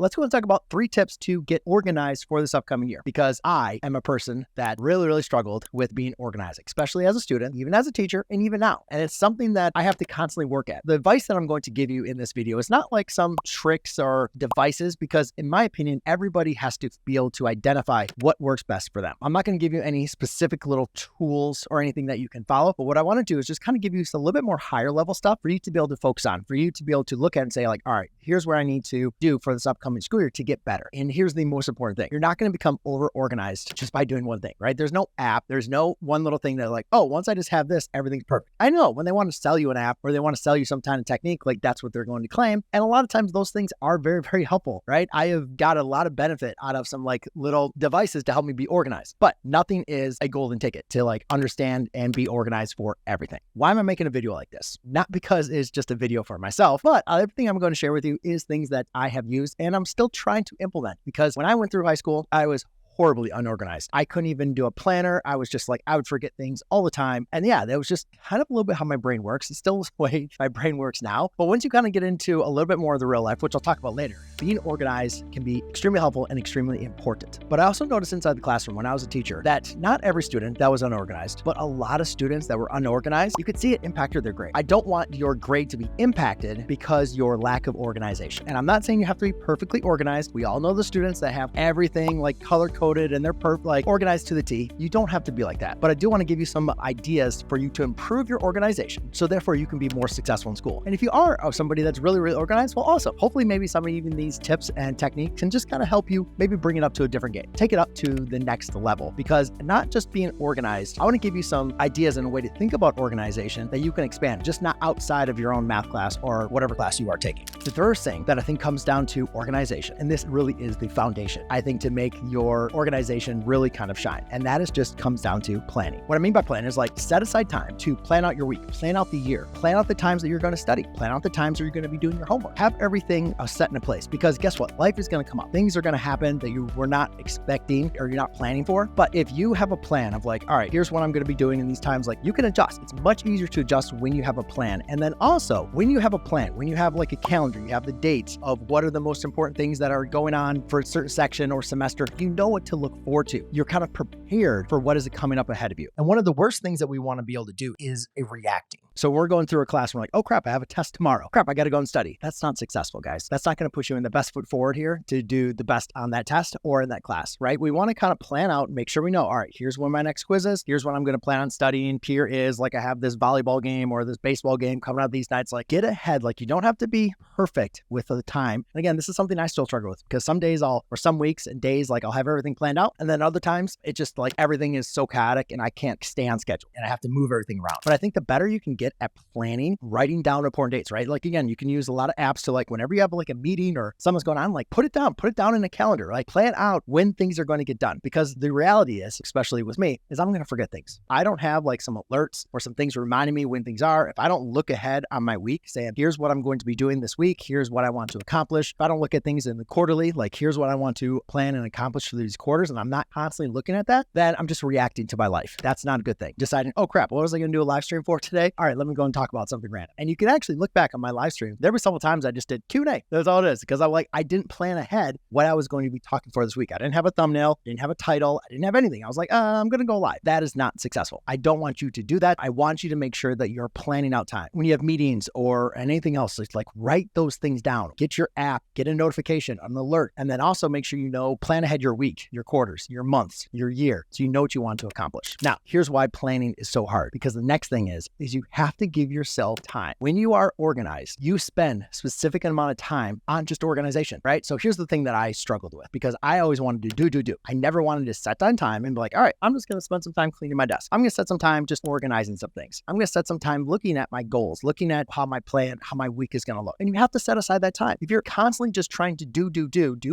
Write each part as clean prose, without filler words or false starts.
Let's go and talk about 3 tips to get organized for this upcoming year, because I am a person that really struggled with being organized, especially as a student, even as a teacher, and even now. And it's something that I have to constantly work at. The advice that I'm going to give you in this video is not like some tricks or devices, because in my opinion, everybody has to be able to identify what works best for them. I'm not going to give you any specific little tools or anything that you can follow, but what I want to do is just kind of give you a little bit more higher level stuff for you to be able to focus on, for you to be able to look at and say like, all right, here's where I need to do for this upcoming school year to get better. And here's the most important thing. You're not going to become over organized just by doing one thing, right? There's no app. There's no one little thing that like, oh, once I just have this, everything's perfect. I know when they want to sell you an app or they want to sell you some kind of technique, like that's what they're going to claim. And a lot of times those things are very helpful, right? I have got a lot of benefit out of some like little devices to help me be organized, but nothing is a golden ticket to like understand and be organized for everything. Why am I making a video like this? Not because it's just a video for myself, but everything I'm going to share with you is things that I have used and I'm still trying to implement, because when I went through high school, I was horribly unorganized. I couldn't even do a planner. I was just like, I would forget things all the time. And yeah, that was just kind of a little bit how my brain works. It's still the way my brain works now. But once you kind of get into a little bit more of the real life, which I'll talk about later, being organized can be extremely helpful and extremely important. But I also noticed inside the classroom when I was a teacher that not every student that was unorganized, but a lot of students that were unorganized, you could see it impacted their grade. I don't want your grade to be impacted because your lack of organization. And I'm not saying you have to be perfectly organized. We all know the students that have everything like color-coded and they're like organized to the T. You don't have to be like that. But I do want to give you some ideas for you to improve your organization, so therefore you can be more successful in school. And if you are somebody that's really organized, well, also, hopefully maybe some of even these tips and techniques can just kind of help you maybe bring it up to a different game. Take it up to the next level, because not just being organized, I want to give you some ideas and a way to think about organization that you can expand, just not outside of your own math class or whatever class you are taking. The first thing that I think comes down to organization, and this really is the foundation, I think, to make your organization really kind of shine. And that is just comes down to planning. What I mean by planning is like set aside time to plan out your week, plan out the year, plan out the times that you're going to study, plan out the times that you're going to be doing your homework. Have everything set in a place, because guess what? Life is going to come up. Things are going to happen that you were not expecting or you're not planning for. But if you have a plan of like, all right, here's what I'm going to be doing in these times, like you can adjust. It's much easier to adjust when you have a plan. And then also when you have a plan, when you have like a calendar, you have the dates of what are the most important things that are going on for a certain section or semester, you know what to look forward to. You're kind of prepared for what is coming up ahead of you. And one of the worst things that we want to be able to do is a reacting. So we're going through a class and we're like, oh crap, I have a test tomorrow. Crap, I got to go and study. That's not successful, guys. That's not going to push you in the best foot forward here to do the best on that test or in that class, right? We want to kind of plan out and make sure we know, all right, here's when my next quiz is. Here's what I'm going to plan on studying. Here is like I have this volleyball game or this baseball game coming out these nights. Like get ahead. Like you don't have to be perfect with the time. And again, this is something I still struggle with, because some days or some weeks and days, like I'll have everything planned out. And then other times it just like everything is so chaotic and I can't stay on schedule and I have to move everything around. But I think the better you can get at planning, writing down important dates, right? Like again, you can use a lot of apps to like whenever you have like a meeting or something's going on, like put it down in a calendar, like plan out when things are going to get done. Because the reality is, especially with me, is I'm going to forget things. I don't have like some alerts or some things reminding me when things are. If I don't look ahead on my week saying, here's what I'm going to be doing this week, here's what I want to accomplish. If I don't look at things in the quarterly, like here's what I want to plan and accomplish for these quarters, and I'm not constantly looking at that, then I'm just reacting to my life. That's not a good thing. Deciding, oh crap, what was I going to do a live stream for today? All right, let me go and talk about something random. And you can actually look back on my live stream. There were several times I just did Q&A. That's all it is, because I didn't plan ahead what I was going to be talking for this week. I didn't have a thumbnail, didn't have a title, I didn't have anything. I was like, I'm going to go live. That is not successful. I don't want you to do that. I want you to make sure that you're planning out time. When you have meetings or anything else, it's like write those things down. Get your app, get a notification, an alert, and then also make sure you know, plan ahead your week, your quarters, your months, your year, so you know what you want to accomplish. Now, here's why planning is so hard, because the next thing is you have to give yourself time. When you are organized, you spend a specific amount of time on just organization, right? So here's the thing that I struggled with, because I always wanted to do. I never wanted to set down time and be like, all right, I'm just going to spend some time cleaning my desk. I'm going to set some time just organizing some things. I'm going to set some time looking at my goals, looking at how my plan, how my week is going to look. And you have to set aside that time. If you're constantly just trying to do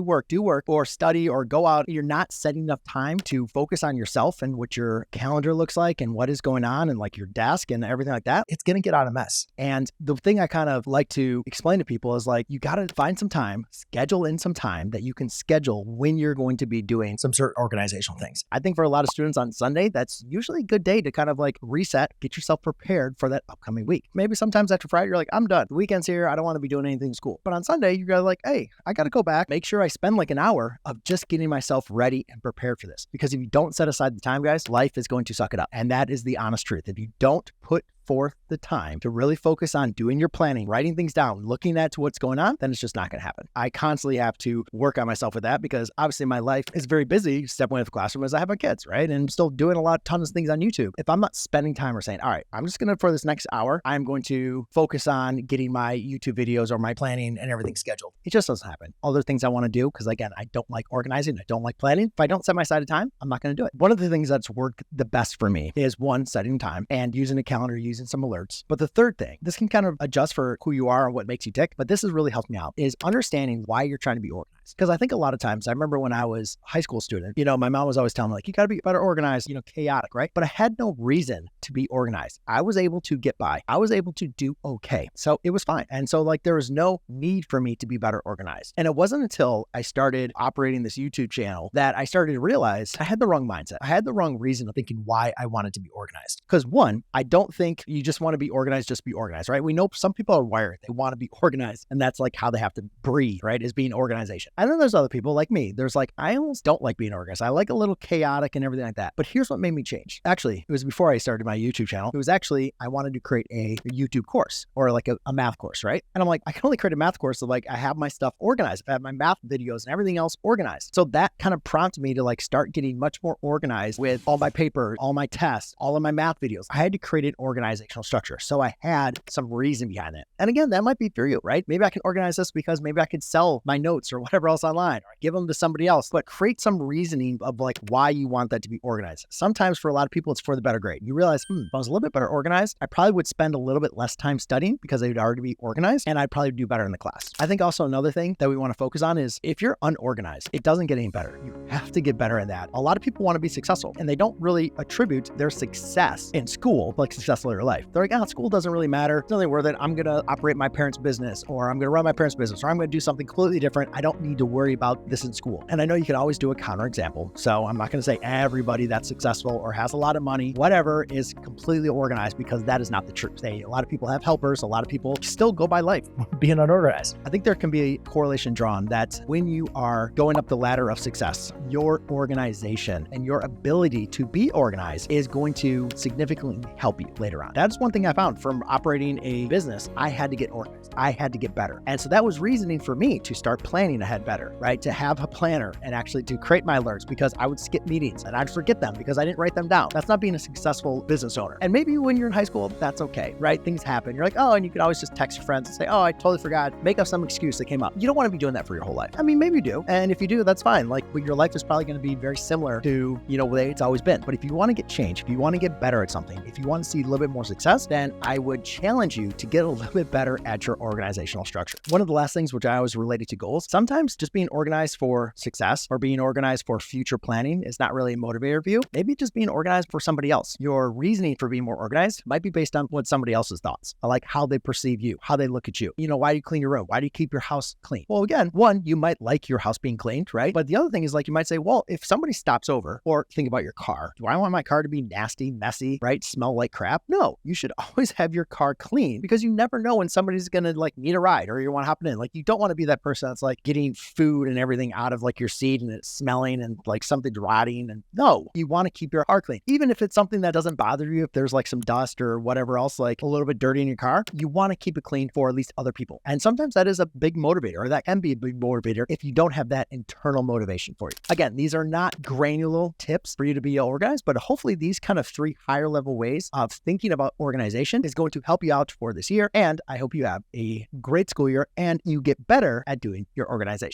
work, or study or go out, you're not setting enough time to focus on yourself and what your calendar looks like and what is going on and like your desk and everything like that. that, it's going to get out of mess. And the thing I kind of like to explain to people is like, you got to find some time, schedule in some time that you can schedule when you're going to be doing some certain organizational things. I think for a lot of students on Sunday, that's usually a good day to kind of like reset, get yourself prepared for that upcoming week. Maybe sometimes after Friday, you're like, I'm done. The weekend's here. I don't want to be doing anything in school. But on Sunday, you're like, hey, I got to go back, make sure I spend like an hour of just getting myself ready and prepared for this. Because if you don't set aside the time, guys, life is going to suck it up. And that is the honest truth. If you don't put forth the time to really focus on doing your planning, writing things down, looking at what's going on, then it's just not going to happen. I constantly have to work on myself with that because obviously my life is very busy stepping away from the classroom as I have my kids, right? And I'm still doing tons of things on YouTube. If I'm not spending time or saying, all right, I'm just going to, for this next hour, I'm going to focus on getting my YouTube videos or my planning and everything scheduled. It just doesn't happen. Other things I want to do, because again, I don't like organizing. I don't like planning. If I don't set my side of time, I'm not going to do it. One of the things that's worked the best for me is one, setting time and using a calendar, using some alerts. But the third thing, this can kind of adjust for who you are and what makes you tick, but this has really helped me out, is understanding why you're trying to be organized. Because I think a lot of times, I remember when I was a high school student, my mom was always telling me like, you got to be better organized, chaotic, right? But I had no reason to be organized. I was able to get by. I was able to do okay. So it was fine. And so like, there was no need for me to be better organized. And it wasn't until I started operating this YouTube channel that I started to realize I had the wrong mindset. I had the wrong reason of thinking why I wanted to be organized. Because one, I don't think you just want to be organized, just be organized, right? We know some people are wired. They want to be organized. And that's like how they have to breathe, right? Is being organization. And then there's other people like me. There's like, I almost don't like being organized. I like a little chaotic and everything like that. But here's what made me change. Actually, it was before I started my YouTube channel. It was actually, I wanted to create a YouTube course or like a math course, right? And I'm like, I can only create a math course so like I have my stuff organized. I have my math videos and everything else organized. So that kind of prompted me to like start getting much more organized with all my papers, all my tests, all of my math videos. I had to create an organizational structure. So I had some reason behind it. And again, that might be for you, right? Maybe I can organize this because maybe I could sell my notes or whatever else online or give them to somebody else, but create some reasoning of like why you want that to be organized. Sometimes for a lot of people, it's for the better grade. You realize, if I was a little bit better organized, I probably would spend a little bit less time studying because they'd already be organized and I'd probably do better in the class. I think also another thing that we want to focus on is if you're unorganized, it doesn't get any better. You have to get better at that. A lot of people want to be successful and they don't really attribute their success in school like success in their life. They're like, school doesn't really matter. It's nothing worth it. I'm going to operate my parents' business or I'm going to run my parents' business or I'm going to do something completely different. I don't need to worry about this in school. And I know you can always do a counterexample. So I'm not going to say everybody that's successful or has a lot of money, whatever, is completely organized because that is not the truth. A lot of people have helpers. A lot of people still go by life being unorganized. I think there can be a correlation drawn that when you are going up the ladder of success, your organization and your ability to be organized is going to significantly help you later on. That's one thing I found from operating a business. I had to get organized. I had to get better. And so that was reasoning for me to start planning ahead better, right? To have a planner and actually to create my alerts because I would skip meetings and I'd forget them because I didn't write them down. That's not being a successful business owner. And maybe when you're in high school, that's okay, right? Things happen. You're like, and you can always just text your friends and say, I totally forgot. Make up some excuse that came up. You don't want to be doing that for your whole life. I mean, maybe you do. And if you do, that's fine. Like, but your life is probably going to be very similar to, the way it's always been. But if you want to get change, if you want to get better at something, if you want to see a little bit more success, then I would challenge you to get a little bit better at your organizational structure. One of the last things which I always related to goals, sometimes just being organized for success or being organized for future planning is not really a motivator for you. Maybe just being organized for somebody else. Your reasoning for being more organized might be based on what somebody else's thoughts, like how they perceive you, how they look at you. Why do you clean your room? Why do you keep your house clean? Well, again, one, you might like your house being cleaned, right? But the other thing is like, you might say, well, if somebody stops over, or think about your car, do I want my car to be nasty, messy, right? Smell like crap? No, you should always have your car clean because you never know when somebody's going to like need a ride or you want to hop in. Like, you don't want to be that person that's like getting food and everything out of like your seat and it's smelling and like something's rotting. And no, you want to keep your car clean. Even if it's something that doesn't bother you, if there's like some dust or whatever else, like a little bit dirty in your car, you want to keep it clean for at least other people. And sometimes that is a big motivator, or that can be a big motivator if you don't have that internal motivation for you. Again, these are not granular tips for you to be organized, but hopefully these kind of 3 higher level ways of thinking about organization is going to help you out for this year. And I hope you have a great school year and you get better at doing your organization.